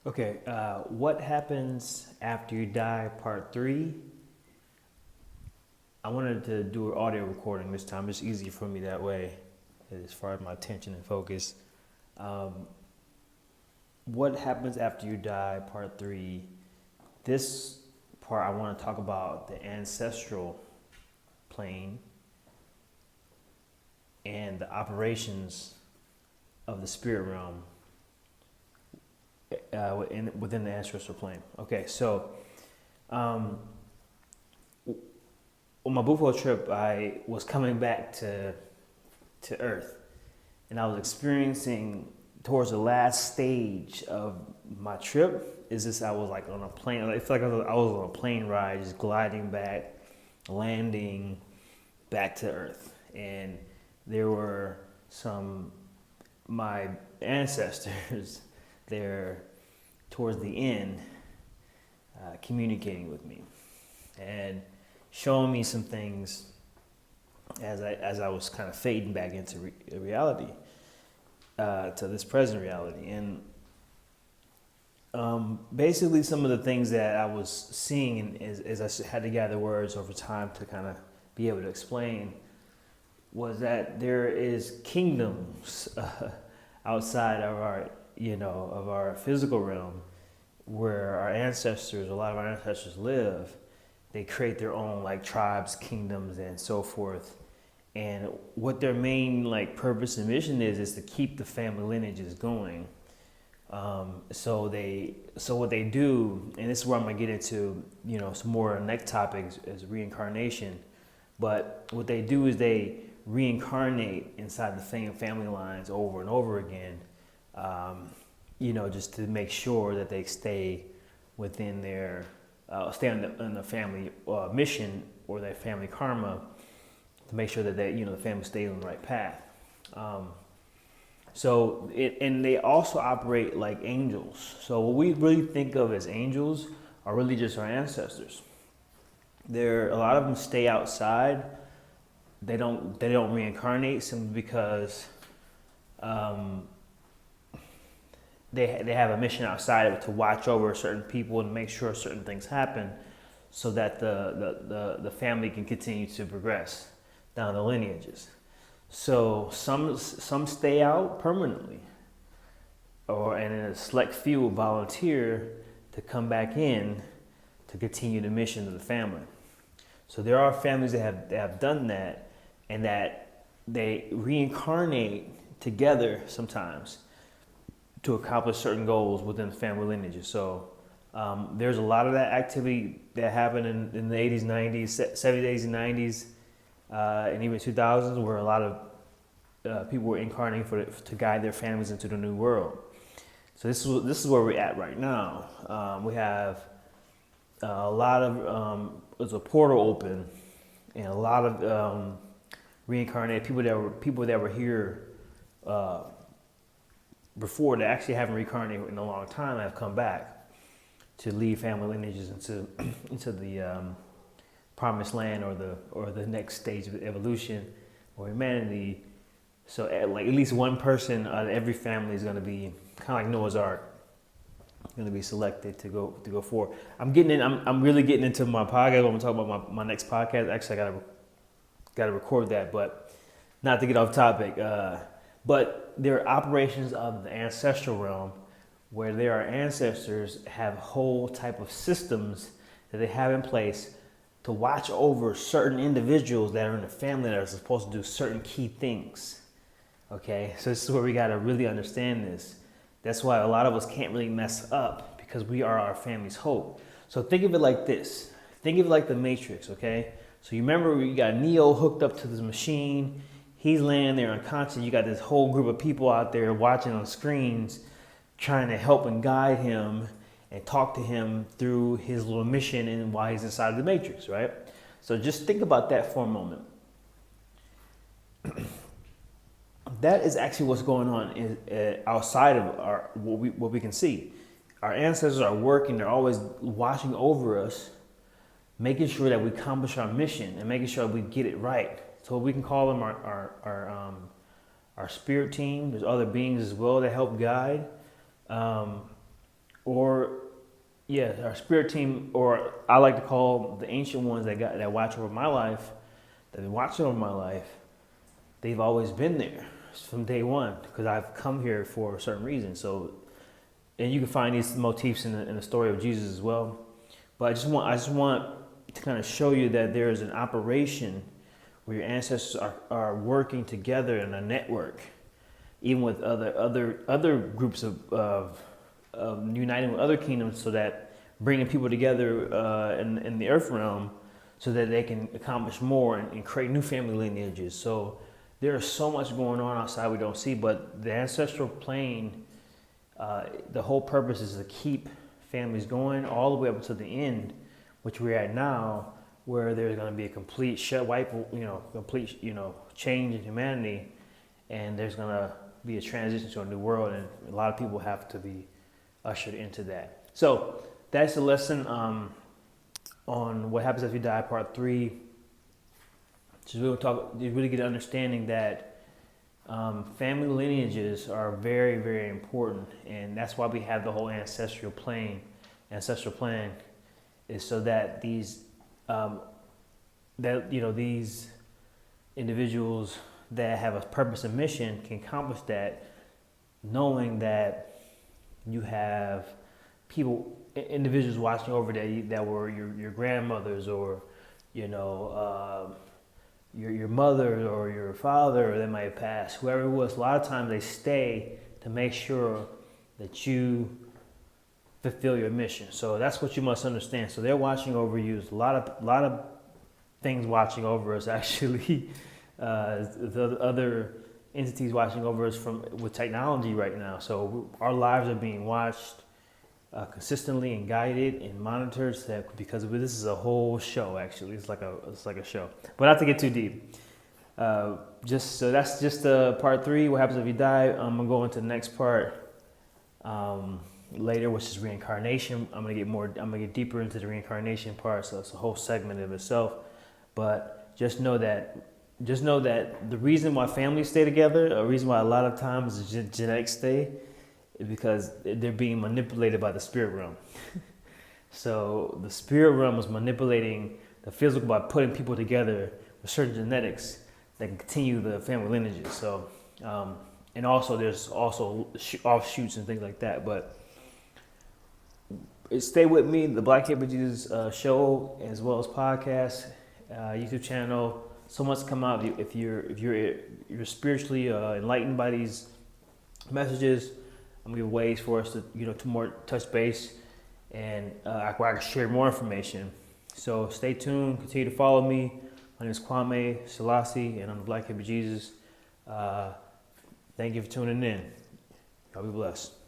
Okay, what happens after you die, part three. I wanted to do an audio recording this time. It's easier for me that way, as far as my attention and focus. Um, what happens after you die, part three. This part, I want to talk about the ancestral plane and the operations of the spirit realm within the ancestral plane. Okay, so um, on my Buffalo trip, I was coming back to Earth, and I was experiencing towards the last stage of my trip. Is this I was like on a plane? I feel like I was on a plane ride, just gliding back, landing back to Earth, and there were some my ancestors there towards the end communicating with me and showing me some things as I was kind of fading back into reality, to this present reality. And basically some of the things that I was seeing, and as I had to gather words over time to kind of be able to explain, was that there is kingdoms outside of our, of our physical realm, where our ancestors, a lot of our ancestors live. They create their own like tribes, kingdoms, and so forth. And what their main like purpose and mission is to keep the family lineages going. So what they do, and this is where I'm gonna get into, some more next topics is reincarnation. But what they do is they reincarnate inside the same family lines over and over again, just to make sure that they stay within their, stay on the family mission or their family karma, to make sure that the family stays on the right path. And they also operate like angels. So what we really think of as angels are really just our ancestors. A lot of them stay outside. They don't reincarnate simply because they have a mission outside of it to watch over certain people and make sure certain things happen, so that the family can continue to progress down the lineages. So some stay out permanently, and a select few volunteer to come back in to continue the mission of the family. So there are families that have done that, and that they reincarnate together sometimes to accomplish certain goals within the family lineages. So there's a lot of that activity that happened in the 80s, 90s, 70s, 80s, and 90s, and even 2000s, where a lot of people were incarnating to guide their families into the new world. So this is where we're at right now. We have a lot of there's a portal open, and a lot of reincarnated people that were here before, that actually haven't reincarnated in a long time, have come back to lead family lineages into the promised land, or the next stage of evolution or humanity. So at least one person out of every family is going to be kind of like Noah's Ark, going to be selected to go forward. I'm really getting into my podcast. I'm going to talk about my next podcast. Actually, I got to record that, but not to get off topic. But there are operations of the ancestral realm where there are ancestors have whole type of systems that they have in place to watch over certain individuals that are in the family that are supposed to do certain key things. Okay, so this is where we got to really understand this. That's why a lot of us can't really mess up, because we are our family's hope. So think of it like this. Think of it like the Matrix, okay? So you remember you got Neo hooked up to this machine. He's laying there unconscious. You got this whole group of people out there watching on screens, trying to help and guide him and talk to him through his little mission and while he's inside of the Matrix, right? So just think about that for a moment. That is actually what's going on outside of what we can see. Our ancestors are working. They're always watching over us, making sure that we accomplish our mission and making sure we get it right. So we can call them our spirit team. There's other beings as well that help guide. or yeah, our spirit team, or I like to call the ancient ones that watch over my life, that have been watching over my life. They've always been there from day one because I've come here for a certain reason. So, and you can find these motifs in the story of Jesus as well. But I just want to kind of show you that there is an operation where your ancestors are working together in a network, even with other groups of uniting with other kingdoms, so that bringing people together in the earth realm, so that they can accomplish more and create new family lineages. So there is so much going on outside we don't see, but the ancestral plane, the whole purpose is to keep families going all the way up to the end, which we're at now, where there's going to be a complete change in humanity, and there's going to be a transition to a new world, and a lot of people have to be ushered into that. So that's the lesson on what happens after you die, part 3. So you really get an understanding that family lineages are very, very important, and that's why we have the whole ancestral plan, is so that these these individuals that have a purpose and mission can accomplish that, knowing that you have individuals watching over that were your grandmothers, or your mother or your father, or they might pass, whoever it was. A lot of times they stay to make sure that you fulfill your mission. So that's what you must understand. So they're watching over you. There's a lot of things watching over us, actually. The other entities watching over us with technology right now. So our lives are being watched consistently and guided and monitored, because this is a whole show. Actually, it's like a show. But not to get too deep. That's just part 3. What happens if you die? I'm gonna go into the next part later, which is reincarnation. I'm gonna get deeper into the reincarnation part. So it's a whole segment of itself. But just know that the reason why families stay together, a reason why a lot of times genetics stay, is because they're being manipulated by the spirit realm. So the spirit realm is manipulating the physical by putting people together with certain genetics that can continue the family lineages. So, and also there's also offshoots and things like that. But stay with me, the Black Hebrew Jesus show, as well as podcast, YouTube channel. So much come out. If you're spiritually enlightened by these messages, I'm gonna give ways for us to more touch base, and I can share more information. So stay tuned. Continue to follow me. My name is Kwame Selassie, and I'm the Black Hebrew Jesus. Thank you for tuning in. Y'all be blessed.